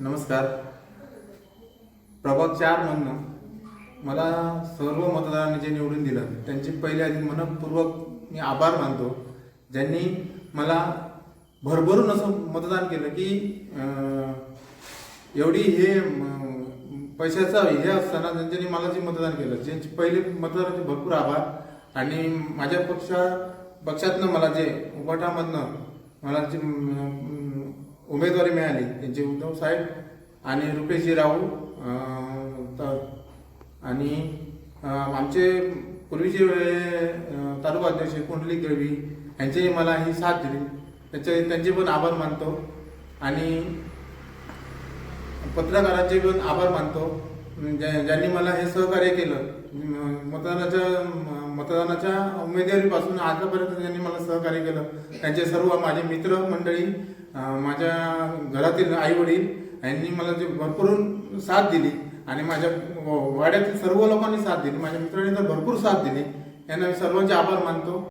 नमस्कार. प्रभाग 4 मधनं मला सर्व मतदारांनी जे निवडून दिलं त्यांचे पहिले आधी मनपूर्वक मी आभार मानतो, ज्यांनी मला भरभरून असं मतदान केलं की एवढी हे पैशाचा हे असताना त्यांनी मला जे मतदान केलं, ज्यांचे पहिले मतदारांचे भरपूर आभार. आणि माझ्या पक्षातनं मला जे उभाटामधनं मला जे उमेदवारी मिळाली त्यांचे उद्धव साहेब आणि रुपेशजी राऊ आणि आमचे पूर्वीचे तालुका अध्यक्ष कुंडलिक देवी यांचे मला ही साथ दिली, त्यांचे पण आभार मानतो. आणि पत्रकारांचे पण आभार मानतो, ज्यांनी मला हे सहकार्य केलं. मतदानाच्या उमेदवारीपासून आतापर्यंत ज्यांनी मला सहकार्य केलं त्यांचे सर्व माझे मित्र मंडळी, माझ्या घरातील आई वडील यांनी मला जे भरपूर साथ दिली आणि माझ्या वाड्यातील सर्व लोकांनी साथ दिली, माझ्या मित्रांनी तर भरपूर साथ दिली. यांना मी सर्वांचे आभार मानतो.